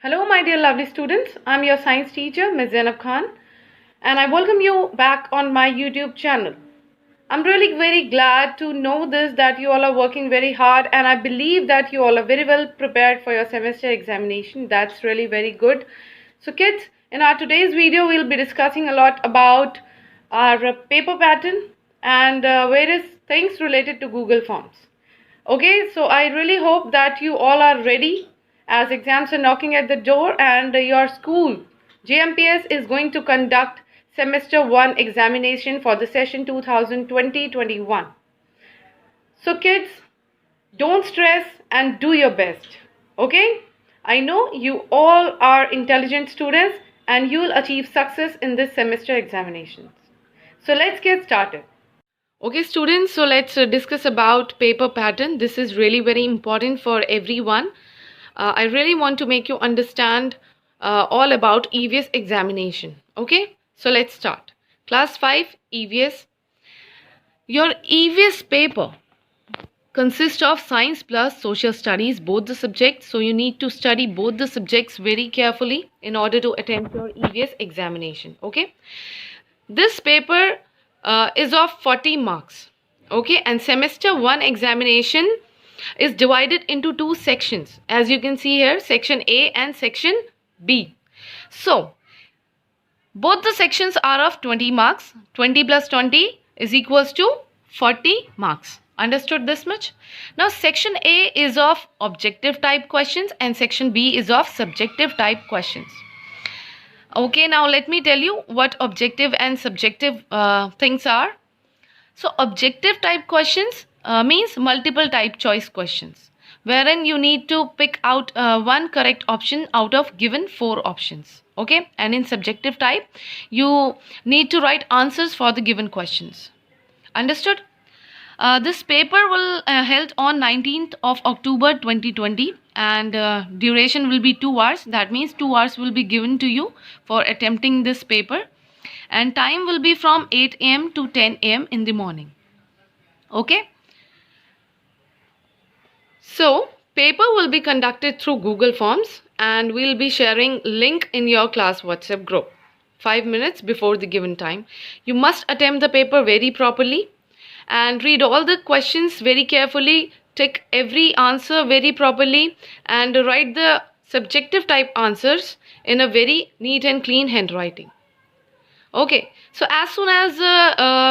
Hello, my dear lovely students. I'm your science teacher, Ms. Zainab Khan, and I welcome you back on my YouTube channel. I'm really very glad to know this that you all are working very hard, and I believe that you all are very well prepared for your semester examination. That's really very good. So, kids, in our today's video, we'll be discussing a lot about our paper pattern and various things related to Google Forms. Okay, so I really hope that you all are ready as exams are knocking at the door and your school JMPS is going to conduct semester 1 examination for the session 2020-21. So kids, don't stress and do your best. Okay? I know you all are intelligent students and you'll achieve success in this semester examinations. So let's get started. Okay students, so let's discuss about paper pattern. This is really very important for everyone. I really want to make you understand all about EVS examination. Okay, so let's start. Class 5 EVS. Your EVS paper consists of science plus social studies, both the subjects. So you need to study both the subjects very carefully in order to attempt your EVS examination. Okay, this paper is of 40 marks. Okay, and semester 1 examination is divided into two sections, as you can see here, section A and section B. So both the sections are of 20 marks. 20 plus 20 is equals to 40 marks. Understood this much? Now section A is of objective type questions and section B is of subjective type questions. Okay, now let me tell you what objective and subjective things are. So objective type questions means multiple type choice questions, wherein you need to pick out one correct option out of given 4 options. Okay, and in subjective type you need to write answers for the given questions. Understood? This paper will held on 19th of October 2020 and duration will be 2 hours. That means 2 hours will be given to you for attempting this paper, and time will be from 8 a.m. to 10 a.m. in the morning. Okay. So paper will be conducted through Google Forms and we'll be sharing link in your class WhatsApp group 5 minutes before the given time. You must attempt the paper very properly and read all the questions very carefully, tick every answer very properly and write the subjective type answers in a very neat and clean handwriting. Okay, so as soon as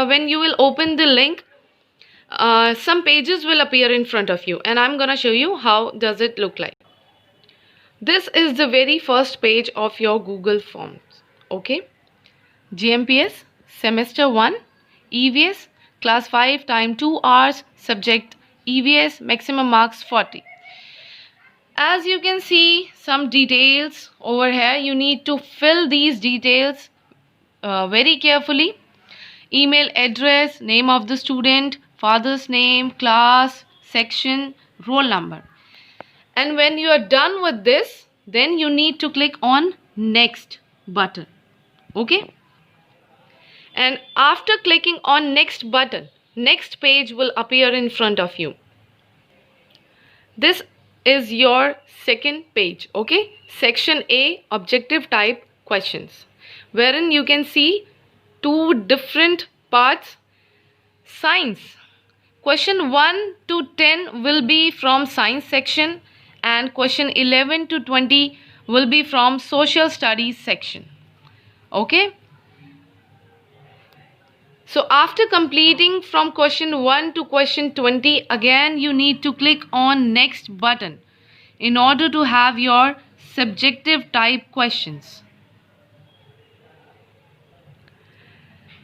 when you will open the link, some pages will appear in front of you and I'm gonna show you how does it look like. This is the very first page of your Google Forms. Okay, JMPS semester 1 EVS class 5, time 2 hours, subject EVS, maximum marks 40. As you can see some details over here, you need to fill these details very carefully. Email address, name of the student, father's name, class, section, roll number. And when you are done with this, then you need to click on next button. Okay, and after clicking on next button, next page will appear in front of you. This is your second page. Okay, section A, objective type questions, wherein you can see 2 different parts. Science, question 1 to 10 will be from science section and question 11 to 20 will be from social studies section. Okay, so after completing from question 1 to question 20, again you need to click on next button in order to have your subjective type questions.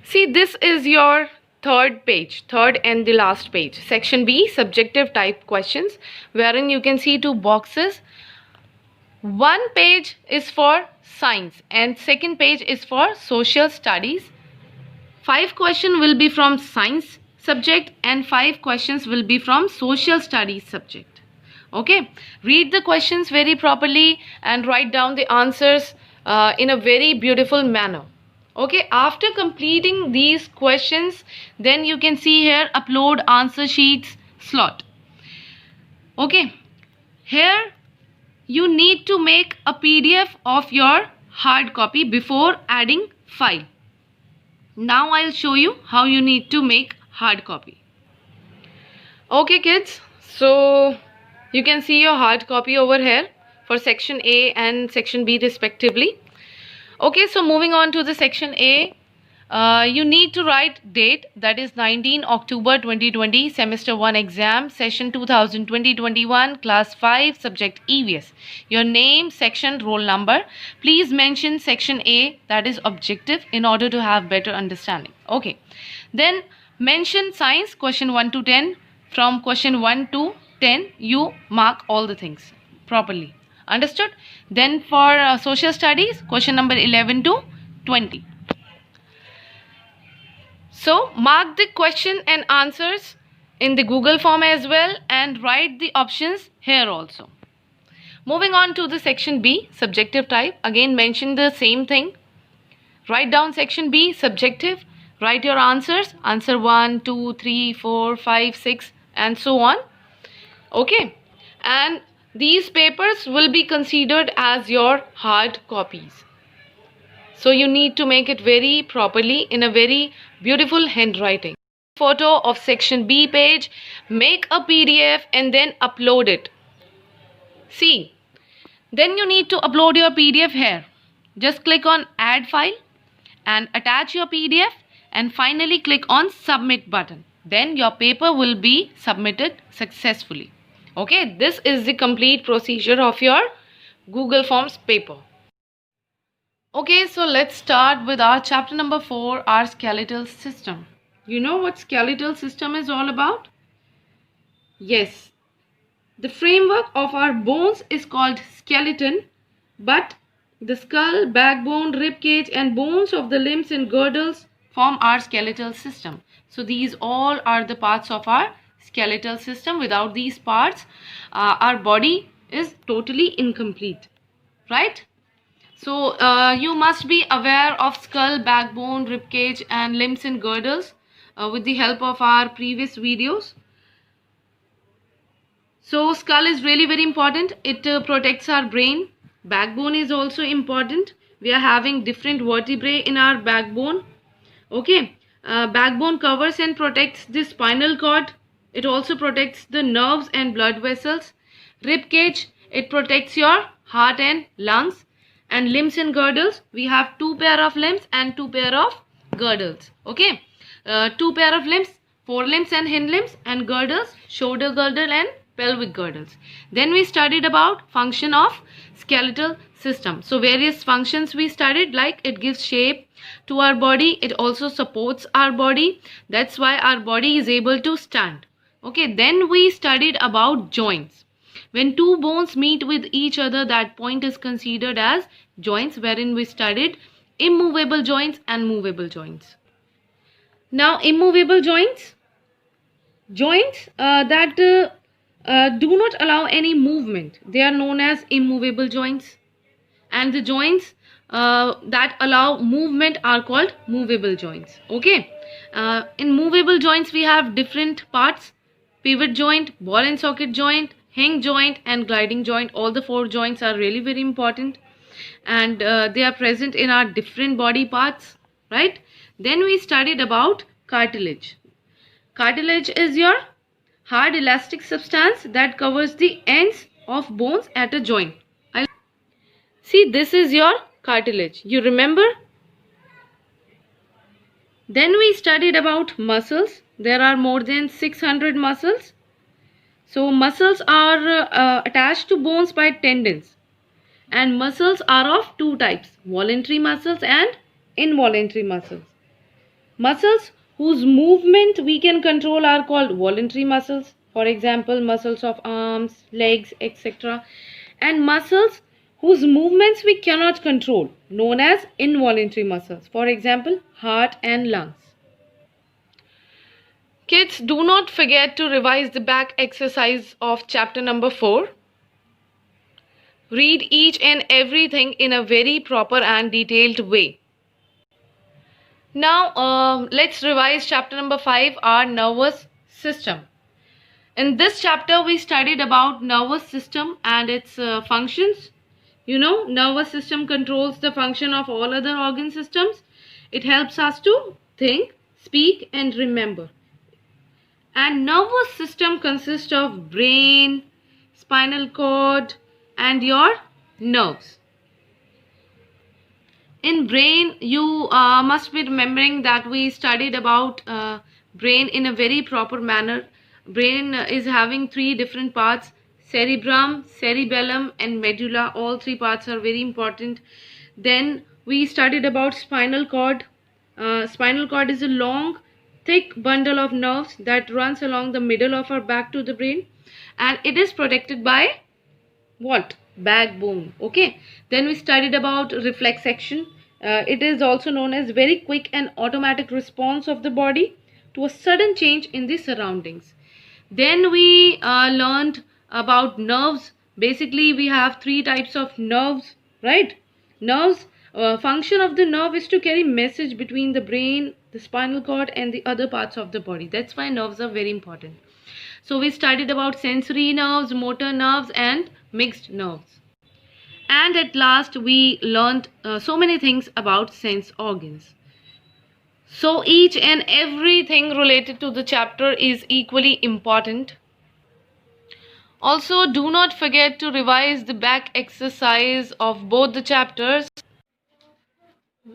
See, this is your third page, third and the last page, section B, subjective type questions, wherein you can see 2 boxes. One page is for science and second page is for social studies. 5 questions will be from science subject and 5 questions will be from social studies subject. Okay, read the questions very properly and write down the answers in a very beautiful manner. Okay, after completing these questions, then you can see here upload answer sheets slot. Okay, here you need to make a PDF of your hard copy before adding file. Now I'll show you how you need to make hard copy. Okay kids, so you can see your hard copy over here for section A and section B respectively. Okay, so moving on to the section A, you need to write date, that is 19 October 2020, semester 1 exam, session 2020-21, class 5, subject EVS. Your name, section, roll number. Please mention section A, that is objective, in order to have better understanding. Okay, then mention science, question 1 to 10. From question 1 to 10, you mark all the things properly. Understood? Then for social studies, question number 11 to 20. So mark the question and answers in the Google form as well and write the options here also. Moving on to the section B, subjective type. Again mention the same thing. Write down section B, subjective. Write your answers. Answer 1, 2, 3, 4, 5, 6 and so on. Okay. And these papers will be considered as your hard copies. So you need to make it very properly in a very beautiful handwriting. Photo of section B page, make a PDF and then upload it. See, then you need to upload your PDF here. Just click on add file and attach your PDF and finally click on submit button. Then your paper will be submitted successfully. Okay, this is the complete procedure of your Google Forms paper. Okay, so let's start with our chapter number 4, our skeletal system. You know what skeletal system is all about? Yes, the framework of our bones is called skeleton, but the skull, backbone, rib cage and bones of the limbs and girdles form our skeletal system. So these all are the parts of our skeletal system. Without these parts, our body is totally incomplete, right? So you must be aware of skull, backbone, ribcage and limbs and girdles with the help of our previous videos. So skull is really very important. It protects our brain. Backbone is also important. We are having different vertebrae in our backbone. Okay. Backbone covers and protects the spinal cord. It also protects the nerves and blood vessels. Ribcage, it protects your heart and lungs. And limbs and girdles, we have 2 pair of limbs and 2 pair of girdles. Okay, 2 pair of limbs, forelimbs and hind limbs, and girdles, shoulder girdle and pelvic girdles. Then we studied about function of skeletal system. So various functions we studied, like it gives shape to our body, it also supports our body. That's why our body is able to stand. Okay, then we studied about joints. When two bones meet with each other, that point is considered as joints, wherein we studied immovable joints and movable joints. Now, immovable joints that do not allow any movement, they are known as immovable joints. And the joints that allow movement are called movable joints. Okay, in movable joints we have different parts: pivot joint, ball and socket joint, hinge joint and gliding joint. All the 4 joints are really very important, and they are present in our different body parts, right? Then we studied about cartilage. Cartilage is your hard elastic substance that covers the ends of bones at a joint. See, this is your cartilage, you remember? Then we studied about muscles. There are more than 600 muscles. So muscles are attached to bones by tendons, and muscles are of 2 types: voluntary muscles and involuntary muscles. Muscles whose movement we can control are called voluntary muscles. For example, muscles of arms, legs, etc. And muscles whose movements we cannot control, known as involuntary muscles. For example, heart and lungs. Kids, do not forget to revise the back exercise of chapter number 4. Read each and everything in a very proper and detailed way. Now, let's revise chapter number 5, our nervous system. In this chapter, we studied about nervous system and its functions. You know, nervous system controls the function of all other organ systems. It helps us to think, speak, and remember. And nervous system consists of brain, spinal cord, and your nerves. In brain, you must be remembering that we studied about brain in a very proper manner. Brain is having three different parts: cerebrum, cerebellum, and medulla. All three parts are very important. Then we studied about spinal cord. Spinal cord is a long, thick bundle of nerves that runs along the middle of our back to the brain, and it is protected by what? Backbone. Okay. Then we studied about reflex action. It is also known as very quick and automatic response of the body to a sudden change in the surroundings. Then we learned about nerves. Basically, we have three types of nerves, right? Nerves, function of the nerve is to carry message between the brain, the spinal cord, and the other parts of the body. That's why nerves are very important. So we studied about sensory nerves, motor nerves, and mixed nerves. And at last, we learned so many things about sense organs. So each and everything related to the chapter is equally important. Also, do not forget to revise the back exercise of both the chapters.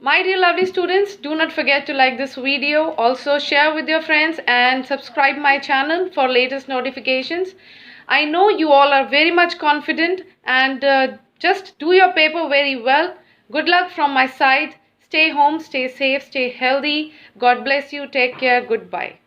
My dear lovely students, do not forget to like this video, also share with your friends and subscribe my channel for latest notifications. I know you all are very much confident and just do your paper very well. Good luck from my side. Stay home, stay safe, stay healthy. God bless you. Take care. Goodbye.